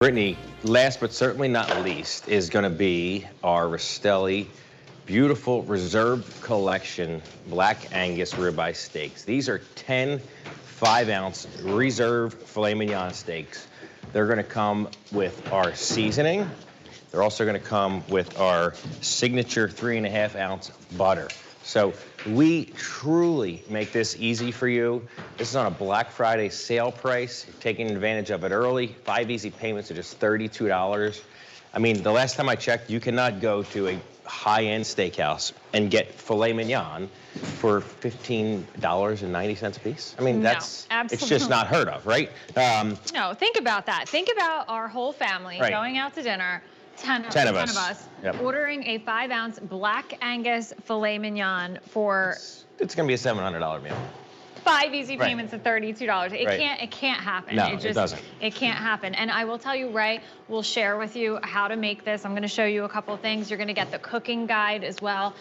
Brittany, last but certainly not least, is going to be our Rastelli beautiful Reserve Collection Black Angus ribeye steaks. These are 10 5-ounce Reserve Filet Mignon steaks. They're going to come with our seasoning. They're also going to come with our signature 3.5-ounce butter. So we truly make this easy for you. This is on a Black Friday sale price. You're taking advantage of it early. 5 easy payments are just $32. I mean, the last time I checked, you cannot go to a high-end steakhouse and get filet mignon for $15.90 a piece. I mean, it's just not heard of, right? No, think about that. Think about our whole family going out to dinner. 10 of us ordering a 5-ounce Black Angus filet mignon for... It's going to be a $700 meal. 5 easy payments of $32. It can't happen. No, it doesn't. It can't happen. And I will tell you, we'll share with you how to make this. I'm going to show you a couple of things. You're going to get the cooking guide as well.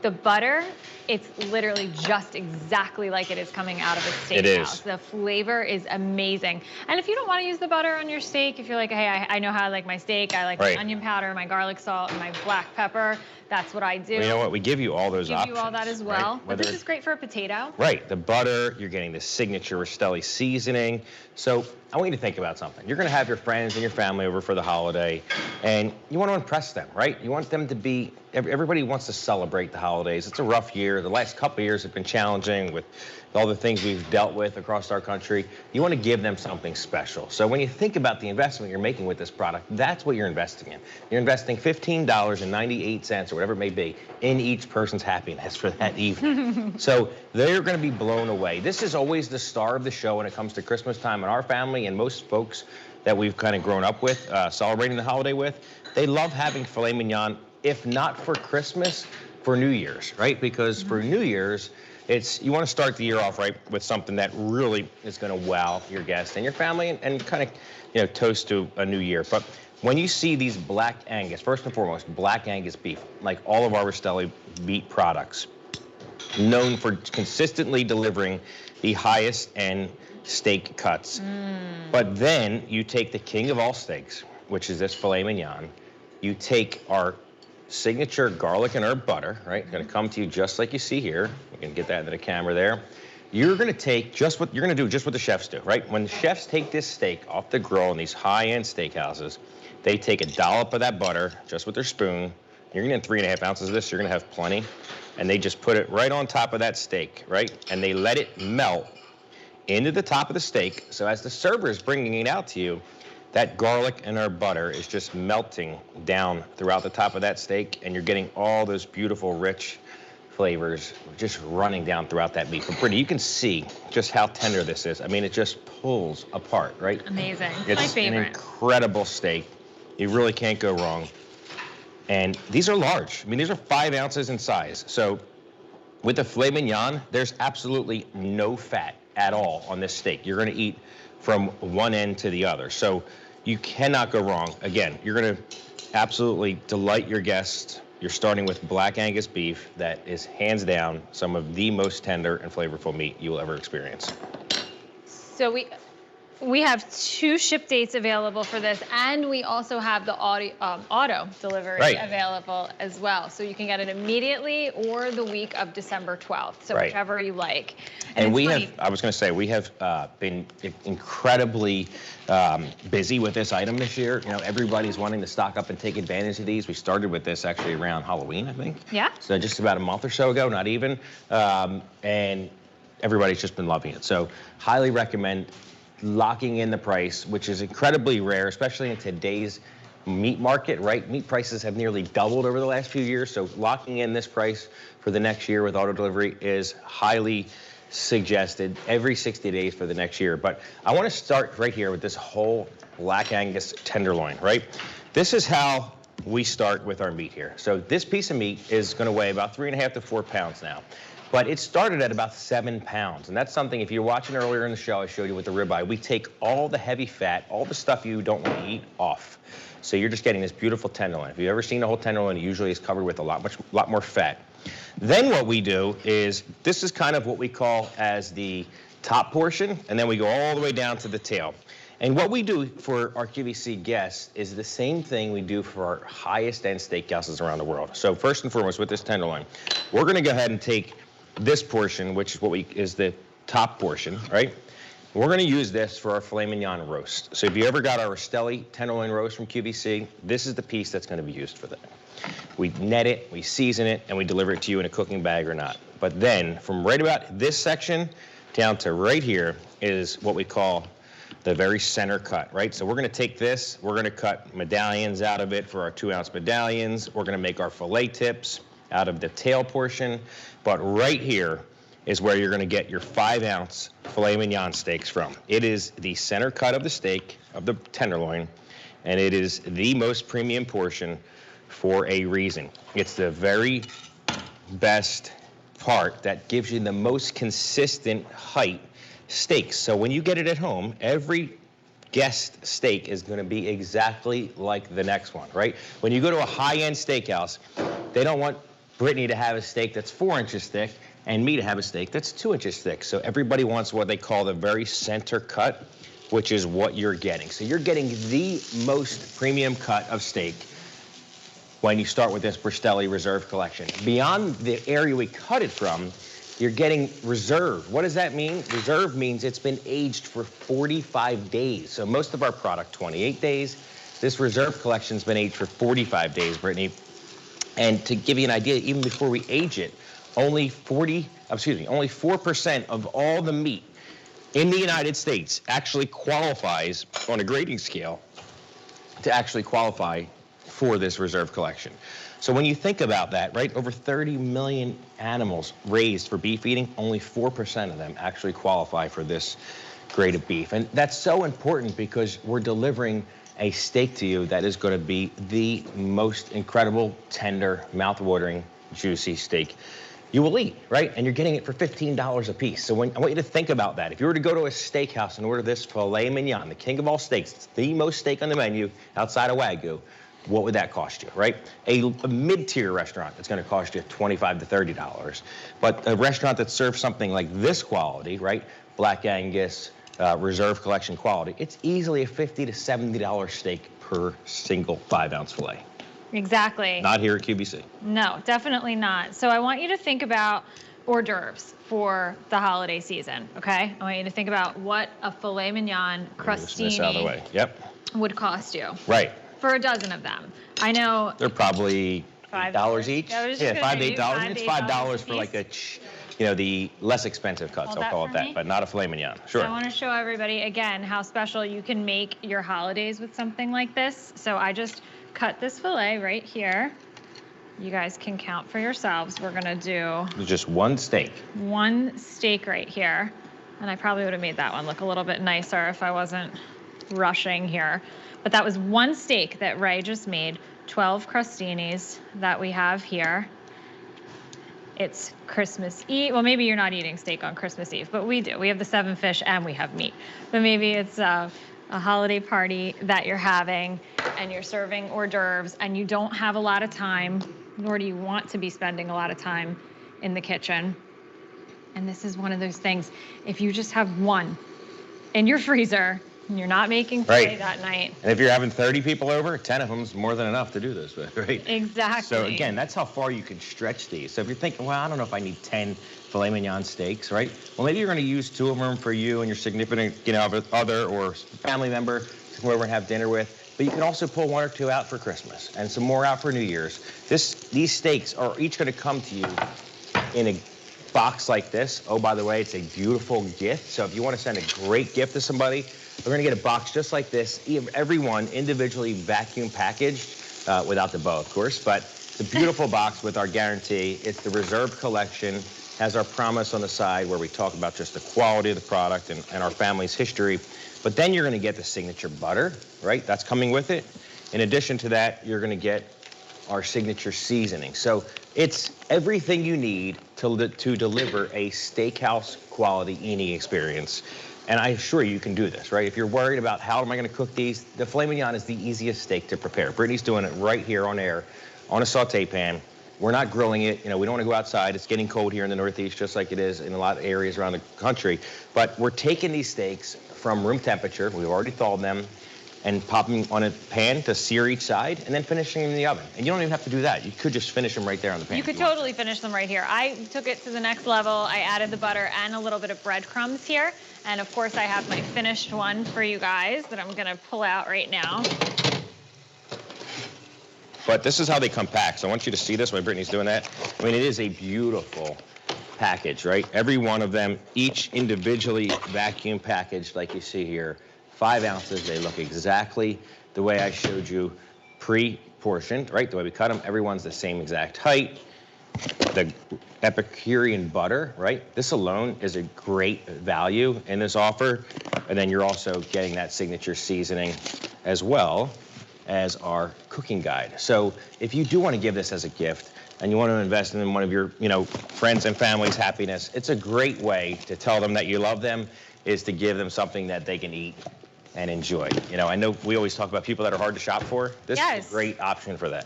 The butter, it's literally just exactly like it is coming out of a steakhouse. It is. The flavor is amazing. And if you don't want to use the butter on your steak, if you're like, hey, I know how I like my steak. I like my onion powder, my garlic salt, and my black pepper. That's what I do. Well, you know what? We give you all those options. Give you all that as well. But this is great for a potato. Right. The butter, you're getting the signature Rastelli seasoning. So I want you to think about something. You're going to have your friends and your family over for the holiday, and you want to impress them, right? You want them to be, everybody wants to celebrate the holidays. It's a rough year. The last couple of years have been challenging with all the things we've dealt with across our country. You want to give them something special. So when you think about the investment you're making with this product, that's what you're investing in. You're investing $15.98 or whatever it may be in each person's happiness for that evening. So they're going to be blown away. This is always the star of the show when it comes to Christmas time in our family, and most folks that we've kind of grown up with, celebrating the holiday with, they love having filet mignon, if not for Christmas, for New Year's, right? Because for New Year's, you want to start the year off with something that really is going to wow your guests and your family and kind of, toast to a new year. But when you see these Black Angus, first and foremost, Black Angus beef, like all of our Rastelli meat products, known for consistently delivering the highest end steak cuts. But then you take the king of all steaks, which is this filet mignon. You take our signature garlic and herb butter, right? It's going to come to you just like you see here. You can get that into the camera there. You're going to take just what the chefs do, right? When the chefs take this steak off the grill in these high-end steakhouses, they take a dollop of that butter just with their spoon. You're going to get 3.5 ounces of this. You're going to have plenty. And they just put it right on top of that steak, right? And they let it melt into the top of the steak. So as the server is bringing it out to you, that garlic and herb butter is just melting down throughout the top of that steak, and you're getting all those beautiful, rich flavors just running down throughout that meat. But Brittany, you can see just how tender this is. I mean, it just pulls apart, right? Amazing. It's my favorite. An incredible steak. You really can't go wrong. And these are large. I mean, these are 5 ounces in size. So with the filet mignon, there's absolutely no fat at all on this steak. You're going to eat from one end to the other. So you cannot go wrong. Again, you're going to absolutely delight your guests. You're starting with Black Angus beef that is hands down some of the most tender and flavorful meat you will ever experience. So we have 2 ship dates available for this, and we also have the auto delivery available as well. So you can get it immediately or the week of December 12th, so whichever you like. And we have, I was going to say, we have been incredibly busy with this item this year. Everybody's wanting to stock up and take advantage of these. We started with this actually around Halloween, I think. Yeah. So just about a month or so ago, not even. And everybody's just been loving it. So highly recommend locking in the price, which is incredibly rare, especially in today's meat market, right? Meat prices have nearly doubled over the last few years, so locking in this price for the next year with auto delivery is highly suggested every 60 days for the next year. But I want to start right here with this whole Black Angus tenderloin, right? This is how we start with our meat here. So this piece of meat is going to weigh about 3.5 to 4 pounds now. But it started at about 7 pounds. And that's something, if you're watching earlier in the show, I showed you with the ribeye, we take all the heavy fat, all the stuff you don't want to eat off. So you're just getting this beautiful tenderloin. If you've ever seen a whole tenderloin, it usually is covered with a lot more fat. Then what we do is, this is kind of what we call as the top portion, and then we go all the way down to the tail. And what we do for our QVC guests is the same thing we do for our highest end steakhouses around the world. So first and foremost, with this tenderloin, we're going to go ahead and take this portion, which is the top portion, right? We're going to use this for our filet mignon roast. So if you ever got our Rastelli tenderloin roast from QVC, this is the piece that's going to be used for that. We net it, we season it, and we deliver it to you in a cooking bag or not. But then from right about this section down to right here is what we call the very center cut, right? So we're going to take this, we're going to cut medallions out of it for our 2-ounce medallions. We're going to make our filet tips out of the tail portion. But right here is where you're going to get your 5-ounce filet mignon steaks from. It is the center cut of the steak, of the tenderloin, and it is the most premium portion for a reason. It's the very best part that gives you the most consistent height steaks. So when you get it at home, every guest steak is going to be exactly like the next one, right? When you go to a high-end steakhouse, they don't want Brittany to have a steak that's 4 inches thick and me to have a steak that's 2 inches thick. So everybody wants what they call the very center cut, which is what you're getting. So you're getting the most premium cut of steak when you start with this Rastelli Reserve Collection. Beyond the area we cut it from, you're getting reserve. What does that mean? Reserve means it's been aged for 45 days. So most of our product, 28 days. This Reserve Collection's been aged for 45 days, Brittany. And to give you an idea, even before we age it, only 4% of all the meat in the United States actually qualifies on a grading scale to actually qualify for this Reserve Collection. So when you think about that, right, over 30 million animals raised for beef eating, only 4% of them actually qualify for this grade of beef. And that's so important because we're delivering a steak to you that is going to be the most incredible, tender, mouth-watering, juicy steak you will eat, right? And you're getting it for $15 a piece. So I want you to think about that. If you were to go to a steakhouse and order this filet mignon, the king of all steaks, it's the most steak on the menu outside of Wagyu, what would that cost you, right? A mid-tier restaurant, it's going to cost you $25 to $30. But a restaurant that serves something like this quality, right, Black Angus, Reserve Collection quality, it's easily a $50 to $70 steak per single 5-ounce filet. Exactly. Not here at QVC. No, definitely not. So I want you to think about hors d'oeuvres for the holiday season, okay? I want you to think about what a filet mignon crostini out of the way. Yep. would cost you. Right. For a dozen of them. I know. They're probably $5 each. Yeah, $5 to $8. It's $5 for like the less expensive cuts, I'll call it that, but not a filet mignon. Sure. So I want to show everybody again how special you can make your holidays with something like this. So I just cut this filet right here. You guys can count for yourselves. We're gonna do just one steak. One steak right here. And I probably would have made that one look a little bit nicer if I wasn't rushing here. But that was one steak that Ray just made, 12 crostinis that we have here. It's Christmas Eve. Well, maybe you're not eating steak on Christmas Eve, but we do. We have the 7 fish and we have meat. But maybe it's a holiday party that you're having and you're serving hors d'oeuvres and you don't have a lot of time, nor do you want to be spending a lot of time in the kitchen. And this is one of those things, if you just have one in your freezer, and you're not making filet that night. And if you're having 30 people over, 10 of them is more than enough to do this with, right? Exactly. So again, that's how far you can stretch these. So if you're thinking, well, I don't know if I need 10 filet mignon steaks, right? Well, maybe you're going to use 2 of them for you and your significant, other or family member to come over and have dinner with. But you can also pull 1 or 2 out for Christmas and some more out for New Year's. These steaks are each going to come to you in a box like this. Oh, by the way, it's a beautiful gift. So if you want to send a great gift to somebody, we're going to get a box just like this, every one individually vacuum packaged, without the bow, of course, but it's a beautiful box with our guarantee. It's the Reserve Collection, has our promise on the side where we talk about just the quality of the product and our family's history. But then you're going to get the signature butter, right? That's coming with it. In addition to that, you're going to get our signature seasoning. So it's everything you need to deliver a steakhouse quality eating experience. And I assure you can do this, right? If you're worried about how am I going to cook these, the filet mignon is the easiest steak to prepare. Brittany's doing it right here on air on a saute pan. We're not grilling it. We don't want to go outside. It's getting cold here in the Northeast, just like it is in a lot of areas around the country. But we're taking these steaks from room temperature. We've already thawed them, and pop them on a pan to sear each side, and then finishing them in the oven. And you don't even have to do that. You could just finish them right there on the pan. You could totally finish them right here. I took it to the next level. I added the butter and a little bit of breadcrumbs here. And of course I have my finished one for you guys that I'm gonna pull out right now. But this is how they come packed. So I want you to see this while Brittany's doing that. I mean, it is a beautiful package, right? Every one of them, each individually vacuum packaged like you see here. 5 ounces, they look exactly the way I showed you pre-portioned, right? The way we cut them, everyone's the same exact height. The Epicurean butter, right? This alone is a great value in this offer. And then you're also getting that signature seasoning as well as our cooking guide. So if you do want to give this as a gift and you want to invest in one of your, friends and family's happiness, it's a great way to tell them that you love them, is to give them something that they can eat and enjoy. I know we always talk about people that are hard to shop for. This is a great option for that.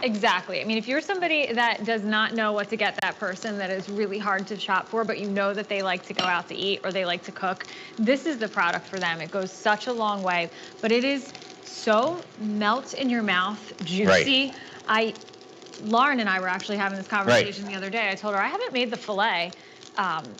Exactly. I mean, if you're somebody that does not know what to get that person that is really hard to shop for, but you know that they like to go out to eat or they like to cook, this is the product for them. It goes such a long way, but it is so melt in your mouth, juicy. Right. Lauren and I were actually having this conversation the other day. I told her I haven't made the filet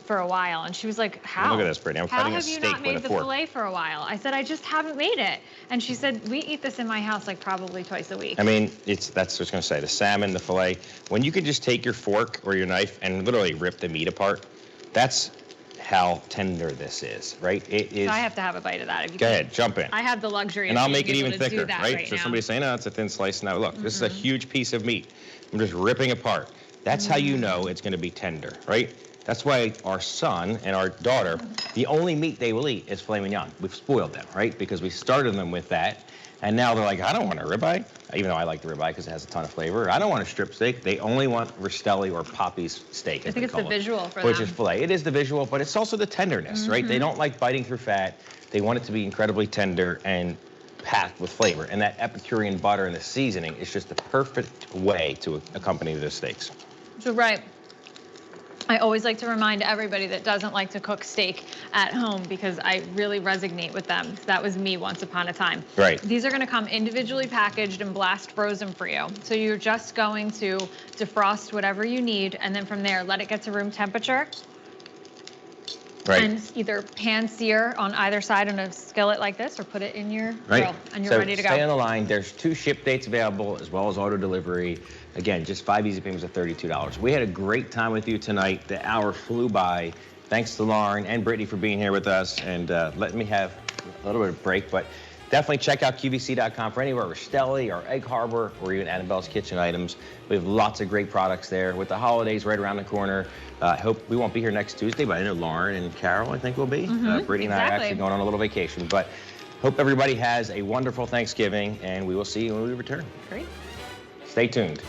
for a while, and she was like, "How? Look at this, Brittany. I'm cutting a steak with a fork." How have you not made the filet for a while? I said, "I just haven't made it." And she said, "We eat this in my house like probably twice a week." I mean, that's what I was going to say. The salmon, the filet. When you could just take your fork or your knife and literally rip the meat apart, that's how tender this is, right? It is. So I have to have a bite of that. If you Go ahead, jump in. I have the luxury. And of I'll make it being even able to do thicker, that right? So now. somebody's saying, "No, it's a thin slice." Now look, this is a huge piece of meat. I'm just ripping apart. That's how you know it's going to be tender, right? That's why our son and our daughter, the only meat they will eat is filet mignon. We've spoiled them, right? Because we started them with that. And now they're like, "I don't want a ribeye," even though I like the ribeye because it has a ton of flavor. "I don't want a strip steak." They only want Rastelli or Poppy's steak, I think it's the visual for them. which is filet. It is the visual, but it's also the tenderness, right? They don't like biting through fat. They want it to be incredibly tender and packed with flavor. And that Epicurean butter and the seasoning is just the perfect way to accompany the steaks. So, I always like to remind everybody that doesn't like to cook steak at home because I really resonate with them. That was me once upon a time. Right. These are going to come individually packaged and blast frozen for you. So you're just going to defrost whatever you need, and then from there, let it get to room temperature. Right. And either pan sear on either side on a skillet like this, or put it in your grill, and you're ready to go. Stay on the line. There's 2 ship dates available as well as auto delivery. Again, just 5 easy payments of $32. We had a great time with you tonight. The hour flew by. Thanks to Lauren and Brittany for being here with us and letting me have a little bit of break. But definitely check out QVC.com for anywhere Rastelli or Egg Harbor or even Annabelle's Kitchen items. We have lots of great products there. With the holidays right around the corner, I hope we won't be here next Tuesday, but I know Lauren and Carol, I think, will be. Brittany and I are actually going on a little vacation. But hope everybody has a wonderful Thanksgiving, and we will see you when we return. Great. Stay tuned.